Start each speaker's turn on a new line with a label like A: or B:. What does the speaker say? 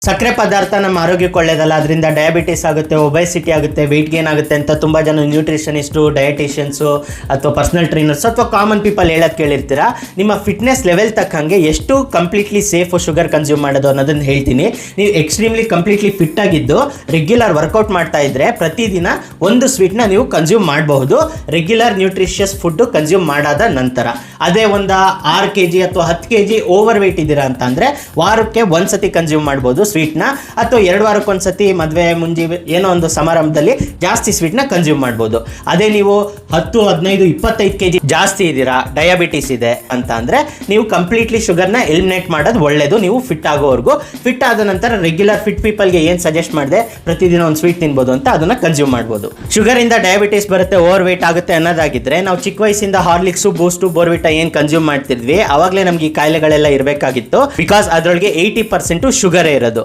A: ಸಕ್ಕರೆ ಪದಾರ್ಥ ನಮ್ಮ ಆರೋಗ್ಯಕ್ಕೆ ಒಳ್ಳೇದಲ್ಲ, ಅದರಿಂದ ಡಯಾಬಿಟಿಸ್ ಆಗುತ್ತೆ, ಒಬೆಸಿಟಿ ಆಗುತ್ತೆ, ವೆಯ್ಟ್ ಗೇನ್ ಆಗುತ್ತೆ ಅಂತ ತುಂಬ ಜನ ನ್ಯೂಟ್ರಿಷನಿಸ್ಟು, ಡಯಟಿಷಿಯನ್ಸು ಅಥವಾ ಪರ್ಸನಲ್ ಟ್ರೈನರ್ಸ್ ಅಥವಾ ಕಾಮನ್ ಪೀಪಲ್ ಹೇಳೋದು ಕೇಳಿರ್ತೀರಾ. ನಿಮ್ಮ ಫಿಟ್ನೆಸ್ ಲೆವೆಲ್ ತಕ್ಕಂಗೆ ಎಷ್ಟು ಕಂಪ್ಲೀಟ್ಲಿ ಸೇಫು ಶುಗರ್ ಕನ್ಸ್ಯೂಮ್ ಮಾಡೋದು ಅನ್ನೋದನ್ನು ಹೇಳ್ತೀನಿ. ನೀವು ಎಕ್ಸ್ಟ್ರೀಮ್ಲಿ ಕಂಪ್ಲೀಟ್ಲಿ ಫಿಟ್ ಆಗಿದ್ದು ರೆಗ್ಯುಲರ್ ವರ್ಕೌಟ್ ಮಾಡ್ತಾ ಇದ್ರೆ ಪ್ರತಿದಿನ ಒಂದು ಸ್ವೀಟ್ನ ನೀವು ಕನ್ಸ್ಯೂಮ್ ಮಾಡಬಹುದು, ರೆಗ್ಯುಲರ್ ನ್ಯೂಟ್ರಿಷಿಯಸ್ ಫುಡ್ಡು ಕನ್ಸ್ಯೂಮ್ ಮಾಡಾದ ನಂತರ. ಅದೇ ಒಂದು 6 kg ಅಥವಾ 10 kg ಓವರ್ ವೆಯ್ಟ್ ಇದ್ದೀರಾ ಅಂತಂದರೆ ವಾರಕ್ಕೆ ಒಂದ್ಸತಿ ಕನ್ಸ್ಯೂಮ್ ಮಾಡ್ಬೋದು ಸ್ವೀಟ್ನ, ಅಥವಾ 2 ವಾರಕ್ಕೆ ಒಂದ್ಸತಿ ಮದುವೆ ಮುಂಜಿ ಏನೋ ಒಂದು ಸಮಾರಂಭದಲ್ಲಿ ಜಾಸ್ತಿ ಸ್ವೀಟ್ನ ಕನ್ಸ್ಯೂಮ್ ಮಾಡ್ಬೋದು. ಅದೇ ನೀವು 10, 15, 25 kg ಜಾಸ್ತಿ ಇದ್ದೀರಾ, ಡಯಾಬಿಟಿಸ್ ಇದೆ ಅಂತ ಅಂದರೆ ನೀವು ಕಂಪ್ಲೀಟ್ಲಿ ಶುಗರ್ನ ಎಲಿಮಿನೇಟ್ ಮಾಡೋದು ಒಳ್ಳೆಯದು. ನೀವು ಫಿಟ್ ಆಗೋವರೆಗೂ, ಫಿಟ್ ಆದ ನಂತರ ರೆಗ್ಯುಲರ್ ಫಿಟ್ ಪೀಪಲ್ಗೆ ಏನು ಸಜೆಸ್ಟ್ ಮಾಡಿದೆ ಪ್ರತಿದಿನ ಒಂದು ಸ್ವೀಟ್ ತಿನ್ಬೋದು ಅಂತ ಅದನ್ನು ಕನ್ಸ್ಯೂಮ್ ಮಾಡ್ಬೋದು. ಶುಗರಿಂದ ಡಯಾಬಿಟಿಸ್ ಬರುತ್ತೆ, ಓವರ್ ವೆಯ್ಟ್ ಆಗುತ್ತೆ ಅನ್ನೋದಾಗಿದ್ರೆ ನಾವು ಚಿಕ್ಕ ವಯಸ್ಸಿಂದ ಹಾರ್ಲಿಕ್ಸು, ಬೂಸ್ಟು, ಬೋರ್ವಿಟಾ ಏನು ಕನ್ಸ್ಯೂಮ್ ಮಾಡ್ತಿದ್ವಿ ಅವಾಗಲೇ ನಮ್ಗೆ ಈ ಕಾಯಿಲೆಗಳೆಲ್ಲ ಇರಬೇಕಾಗಿತ್ತು. ಬಿಕಾಸ್ ಅದರೊಳಗೆ 80% ಶುಗರೇ ಇರೋದು.